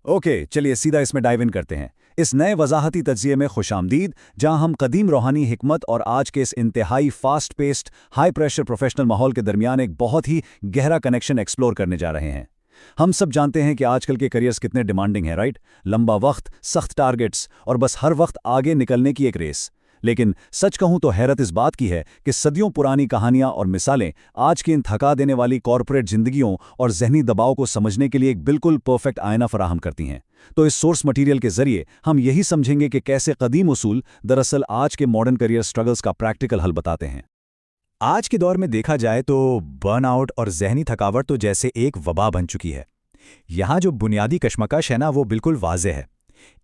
Okay, चलिए सीधा इसमें डाइव इन करते हैं। इस नए वजाहती तज्जिए में खुशामदीद, जहां हम कदीम रूहानी हिकमत और आज के इस इंतहाई fast paced high pressure professional माहौल के दरमियान एक बहुत ही गहरा कनेक्शन एक्सप्लोर करने जा रहे हैं। हम सब जानते हैं कि आजकल के करियर्स कितने डिमांडिंग हैं, राइट? लंबा वक्त, सख्त टारगेट्स और बस हर वक्त आगे निकलने की एक रेस। लेकिन सच कहूं तो हैरत इस बात की है कि सदियों पुरानी कहानियां और मिसालें आज की इन थका देने वाली कॉर्पोरेट जिंदगियों और जहनी दबाव को समझने के लिए एक बिल्कुल परफेक्ट आईना फराहम करती हैं। तो इस सोर्स मटेरियल के जरिए हम यही समझेंगे कि कैसे कदीम उसूल दरअसल आज के मॉडर्न करियर स्ट्रगल्स का प्रैक्टिकल हल बताते हैं। आज के दौर में देखा जाए तो बर्नआउट और जहनी थकावट तो जैसे एक वबा बन चुकी है। यहाँ जो बुनियादी कश्मकश है ना, वो बिल्कुल वाज़ेह है।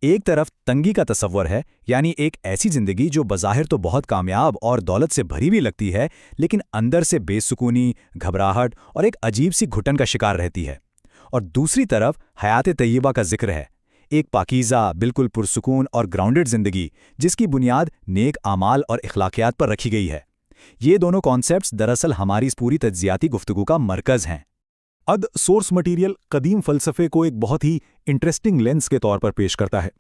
एक तरफ तंगी का तसव्वुर है, यानी एक ऐसी जिंदगी जो बज़ाहिर तो बहुत कामयाब और दौलत से भरी भी लगती है, लेकिन अंदर से बेसुकूनी, घबराहट और एक अजीब सी घुटन का शिकार रहती है। और दूसरी तरफ हयात तय्यबा का जिक्र है, एक पाकीज़ा, बिल्कुल पुरसुकून और ग्राउंडेड जिंदगी जिसकी बुनियाद नेक आमाल और इखलाकियात पर रखी गई है। ये दोनों कॉन्सेप्ट्स दरअसल हमारी इस पूरी तज्जियाती गुफ्तगू का मरकज़ हैं। सोर्स मटेरियल कदीम फ़लसफ़े को एक बहुत ही इंटरेस्टिंग लेंस के तौर पर पेश करता है।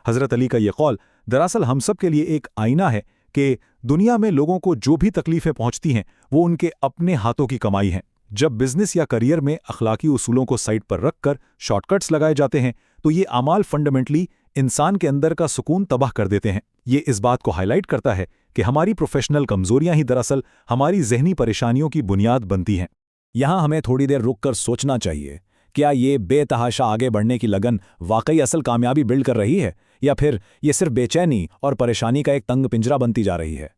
हज़रत अली का ये कौल दरअसल हम सब के लिए एक आईना है कि दुनिया में लोगों को जो भी तकलीफ़ें पहुंचती हैं वो उनके अपने हाथों की कमाई हैं। जब बिजनेस या करियर में अखलाकी उसूलों को साइड पर रखकर शॉर्टकट्स लगाए जाते हैं तो ये अमाल फंडामेंटली इंसान के अंदर का सुकून तबाह कर देते हैं। ये इस बात को हाईलाइट करता है कि हमारी प्रोफेशनल कमज़ोरियां ही दरअसल हमारी जहनी परेशानियों की बुनियाद बनती हैं। यहाँ हमें थोड़ी देर रुककर सोचना चाहिए, क्या ये बेतहाशा आगे बढ़ने की लगन वाकई असल कामयाबी बिल्ड कर रही है, या फिर ये सिर्फ बेचैनी और परेशानी का एक तंग पिंजरा बनती जा रही है?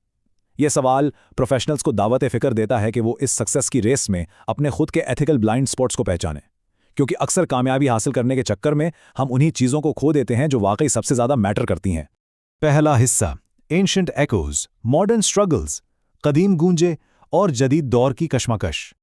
ये सवाल प्रोफेशनल्स को दावत फ़िक्र देता है कि वो इस सक्सेस की रेस में अपने खुद के एथिकल ब्लाइंड स्पॉट्स को पहचानें, क्योंकि अक्सर कामयाबी हासिल करने के चक्कर में हम उन्हीं चीज़ों को खो देते हैं जो वाकई सबसे ज़्यादा मैटर करती हैं। पहला हिस्सा, एंशिएंट एकोज, मॉडर्न स्ट्रगल्स, कदीम गूंजे और जदीद दौर की कश्मकश।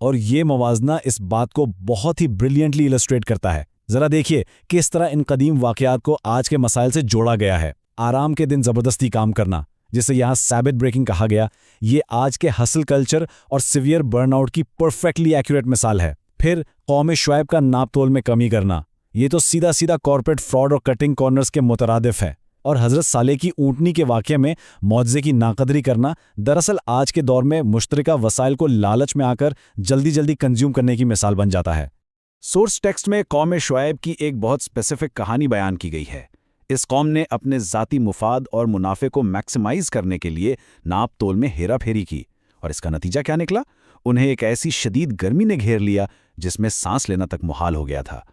और ये मवाजना इस बात को बहुत ही ब्रिलियंटली इलस्ट्रेट करता है। ज़रा देखिए किस तरह इन कदीम वाक़यात को आज के मसाइल से जोड़ा गया है। आराम के दिन ज़बरदस्ती काम करना, जिसे यहाँ सैबिट ब्रेकिंग कहा गया, ये आज के हसल कल्चर और सिवियर बर्नआउट की परफेक्टली एक्यूरेट मिसाल है। फिर कौम शुएब का नाप तोल में कमी करना, ये तो सीधा सीधा कॉर्पोरेट फ्रॉड और कटिंग कॉर्नर्स के मुतरादिफ है। और हज़रत साले की ऊँटनी के वाक़े में मुआवज़े की नाकदरी करना दरअसल आज के दौर में मुश्तरका वसाइल को लालच में आकर जल्दी जल्दी कंज्यूम करने की मिसाल बन जाता है। सोर्स टेक्स्ट में कौम शुएब की एक बहुत स्पेसिफिक कहानी बयान की गई है। इस कौम ने अपने ज़ाती मुफाद और मुनाफे को मैक्सिमाइज़ करने के लिए नाप तोल में हेरा फेरी की, और इसका नतीजा क्या निकला? उन्हें एक ऐसी शदीद गर्मी ने घेर लिया जिसमें सांस लेना तक मुहाल हो गया था।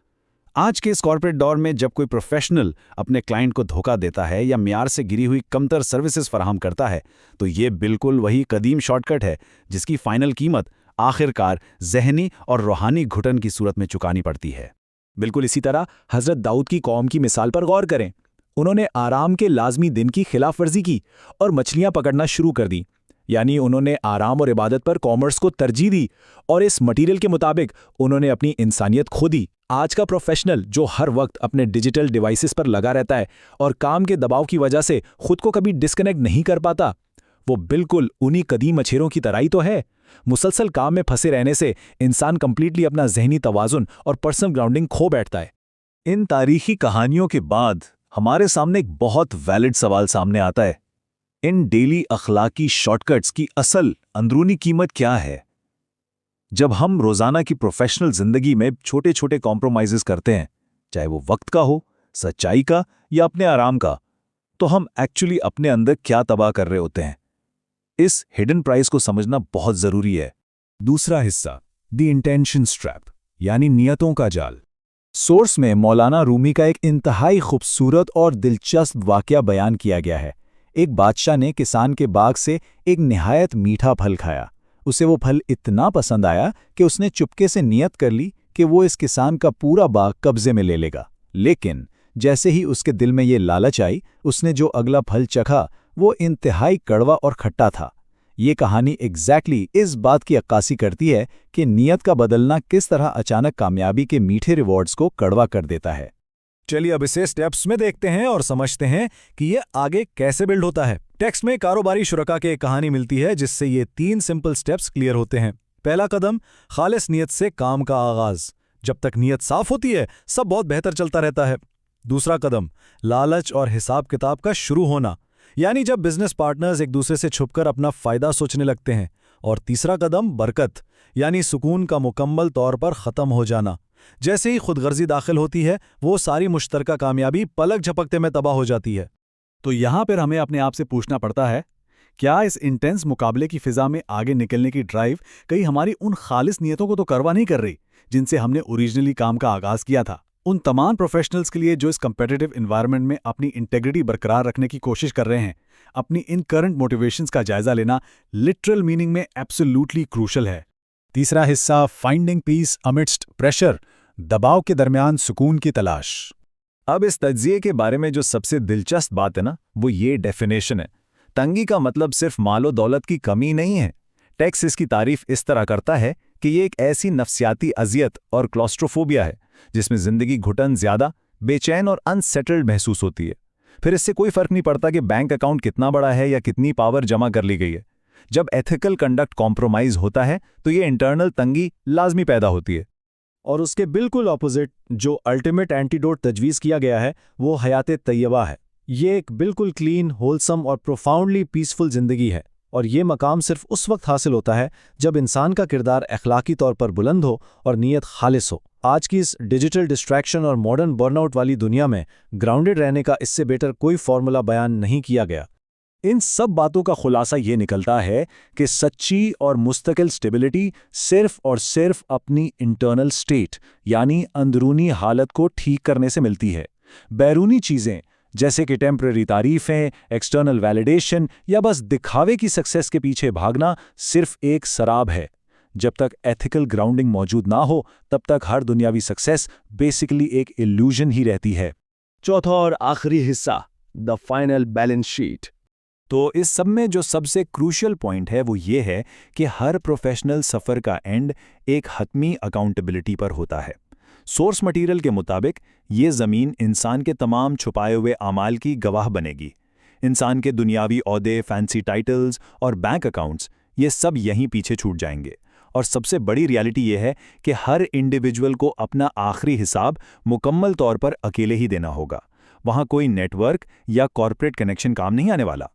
आज के इस कॉर्पोरेट दौर में जब कोई प्रोफेशनल अपने क्लाइंट को धोखा देता है या मियार से गिरी हुई कमतर सर्विसेज फराहम करता है, तो ये बिल्कुल वही कदीम शॉर्टकट है जिसकी फाइनल कीमत आखिरकार जहनी और रूहानी घुटन की सूरत में चुकानी पड़ती है। बिल्कुल इसी तरह हज़रत दाऊद की कौम की मिसाल पर गौर करें। उन्होंने आराम के लाजमी दिन की खिलाफ वर्जी की और मछलियां पकड़ना शुरू कर दी, यानी उन्होंने आराम और इबादत पर कॉमर्स को तरजीह दी, और इस मटेरियल के मुताबिक उन्होंने अपनी इंसानियत खो दी। आज का प्रोफेशनल जो हर वक्त अपने डिजिटल डिवाइसेस पर लगा रहता है और काम के दबाव की वजह से खुद को कभी डिस्कनेक्ट नहीं कर पाता, वो बिल्कुल उन्हीं कदीम मछेरों की तरह ही तो है। मुसलसल काम में फंसे रहने से इंसान कंप्लीटली अपना जहनी तवाजुन और पर्सनल ग्राउंडिंग खो बैठता है। इन तारीखी कहानियों के बाद हमारे सामने एक बहुत वैलिड सवाल सामने आता है, इन डेली अखलाकी शॉर्टकट्स की असल अंदरूनी कीमत क्या है? जब हम रोजाना की प्रोफेशनल जिंदगी में छोटे छोटे कॉम्प्रोमाइजेस करते हैं, चाहे वो वक्त का हो, सच्चाई का या अपने आराम का, तो हम एक्चुअली अपने अंदर क्या तबाह कर रहे होते हैं? इस हिडन प्राइस को समझना बहुत जरूरी है। दूसरा हिस्सा, द इंटेंशन ट्रैप, यानी नियतों का जाल। सोर्स में मौलाना रूमी का एक इंतहाई खूबसूरत और दिलचस्प वाकया बयान किया गया है। एक बादशाह ने किसान के बाग से एक निहायत मीठा फल खाया। उसे वो फल इतना पसंद आया कि उसने चुपके से नियत कर ली कि वो इस किसान का पूरा बाग कब्जे में ले लेगा। लेकिन जैसे ही उसके दिल में ये लालच आई, उसने जो अगला फल चखा वो इंतहाई कड़वा और खट्टा था। ये कहानी एग्जैक्टली इस बात की अक्कासी करती है कि नियत का बदलना किस तरह अचानक कामयाबी के मीठे रिवॉर्ड्स को कड़वा कर देता है। चलिए अब इसे स्टेप्स में देखते हैं और समझते हैं कि ये आगे कैसे बिल्ड होता है। टेक्स्ट में कारोबारी शुरका की एक कहानी मिलती है जिससे ये 3 सिंपल स्टेप्स क्लियर होते हैं। पहला कदम, खालिस नियत से काम का आगाज। जब तक नीयत साफ होती है सब बहुत बेहतर चलता रहता है। दूसरा कदम, लालच और हिसाब किताब का शुरू होना, यानी जब बिजनेस पार्टनर्स एक दूसरे से छुपकर अपना फायदा सोचने लगते हैं। और तीसरा कदम, बरकत, यानी सुकून का मुकम्मल तौर पर ख़त्म हो जाना। जैसे ही खुदगर्जी दाखिल होती है वो सारी मुश्तरका कामयाबी पलक झपकते में तबाह हो जाती है। तो यहाँ पर हमें अपने आप से पूछना पड़ता है, क्या इस इंटेंस मुकाबले की फिजा में आगे निकलने की ड्राइव कहीं हमारी उन खालिस नियतों को तो करवा नहीं कर रही जिनसे हमने ओरिजिनली काम का आगाज किया था? उन तमाम प्रोफेशनल्स के लिए जो इस कंपेटिटिव एनवायरनमेंट में अपनी इंटेग्रिटी बरकरार रखने की कोशिश कर रहे हैं, अपनी इन करंट मोटिवेशंस का जायजा लेना लिटरल मीनिंग में एब्सोल्युटली क्रूशल है। तीसरा हिस्सा, फाइंडिंग पीस अमिडस्ट प्रेशर, दबाव के दरमियान सुकून की तलाश। अब इस तज्जिए के बारे में जो सबसे दिलचस्प बात है ना, वो ये डेफिनेशन है। तंगी का मतलब सिर्फ मालो दौलत की कमी नहीं है। टेक्स इसकी तारीफ इस तरह करता है कि ये एक ऐसी नफ्सियाती अजियत और क्लॉस्ट्रोफोबिया है जिसमें जिंदगी घुटन ज्यादा, बेचैन और अनसेटल्ड महसूस होती है। फिर इससे कोई फर्क नहीं पड़ता कि बैंक अकाउंट कितना बड़ा है या कितनी पावर जमा कर ली गई है। जब एथिकल कंडक्ट कॉम्प्रोमाइज होता है तो ये इंटरनल तंगी लाजमी पैदा होती है। और उसके बिल्कुल ऑपोजिट जो अल्टीमेट एंटीडोट तजवीज़ किया गया है वो हयात तैयबा है। ये एक बिल्कुल क्लीन, होलसम और प्रोफाउंडली पीसफुल ज़िंदगी है। और ये मकाम सिर्फ उस वक्त हासिल होता है जब इंसान का किरदार अखलाकी तौर पर बुलंद हो और नीयत खालिस हो। आज की इस डिजिटल डिस्ट्रैक्शन और मॉडर्न बर्नआउट वाली दुनिया में ग्राउंडेड रहने का इससे बेटर कोई फॉर्मूला बयान नहीं किया गया। इन सब बातों का खुलासा ये निकलता है कि सच्ची और मुस्तकिल स्टेबिलिटी सिर्फ और सिर्फ अपनी इंटरनल स्टेट यानी अंदरूनी हालत को ठीक करने से मिलती है। बैरूनी चीज़ें जैसे कि टेम्पररी तारीफें, एक्सटर्नल वैलिडेशन या बस दिखावे की सक्सेस के पीछे भागना सिर्फ एक शराब है। जब तक एथिकल ग्राउंडिंग मौजूद ना हो तब तक हर दुनियावी सक्सेस बेसिकली एक इल्यूजन ही रहती है। चौथा और आखिरी हिस्सा, द फाइनल बैलेंस शीट। तो इस सब में जो सबसे क्रूशियल पॉइंट है वो ये है कि हर प्रोफेशनल सफ़र का एंड एक हतमी अकाउंटेबिलिटी पर होता है। सोर्स मटेरियल के मुताबिक ये ज़मीन इंसान के तमाम छुपाए हुए आमाल की गवाह बनेगी। इंसान के दुनियावी ओहदे, फैंसी टाइटल्स और बैंक अकाउंट्स, ये सब यहीं पीछे छूट जाएंगे। और सबसे बड़ी रियलिटी ये है कि हर इंडिविजुअल को अपना आखिरी हिसाब मुकम्मल तौर पर अकेले ही देना होगा। वहाँ कोई नेटवर्क या कॉरपोरेट कनेक्शन काम नहीं आने वाला।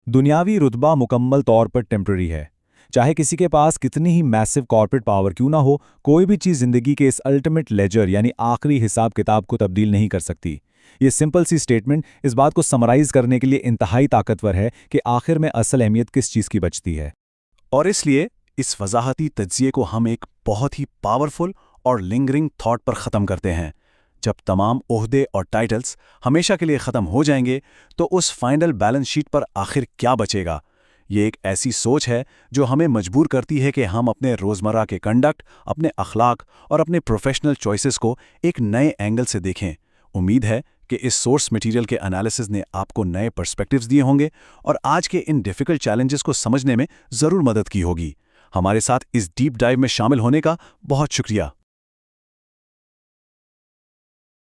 दुनियावी रुतबा मुकम्मल तौर पर टेम्पररी है। चाहे किसी के पास कितनी ही मैसिव कॉर्पोरेट पावर क्यों ना हो, कोई भी चीज़ ज़िंदगी के इस अल्टीमेट लेजर यानी आखिरी हिसाब किताब को तब्दील नहीं कर सकती। ये सिंपल सी स्टेटमेंट इस बात को समराइज करने के लिए इंतहाई ताकतवर है कि आखिर में असल अहमियत किस चीज़ की बचती है। और इसलिए इस वजाहती तज्जिए को हम एक बहुत ही पावरफुल और लिंगरिंग थॉट पर ख़त्म करते हैं। जब तमाम ओहदे और टाइटल्स हमेशा के लिए ख़त्म हो जाएंगे तो उस फाइनल बैलेंस शीट पर आखिर क्या बचेगा? ये एक ऐसी सोच है जो हमें मजबूर करती है कि हम अपने रोज़मर्रा के कंडक्ट, अपने अखलाक और अपने प्रोफेशनल चॉइसेस को एक नए एंगल से देखें। उम्मीद है कि इस सोर्स मटेरियल के एनालिसिस ने आपको नए पर्सपेक्टिव्स दिए होंगे और आज के इन डिफ़िकल्ट चैलेंजेस को समझने में ज़रूर मदद की होगी। हमारे साथ इस डीप डाइव में शामिल होने का बहुत शुक्रिया।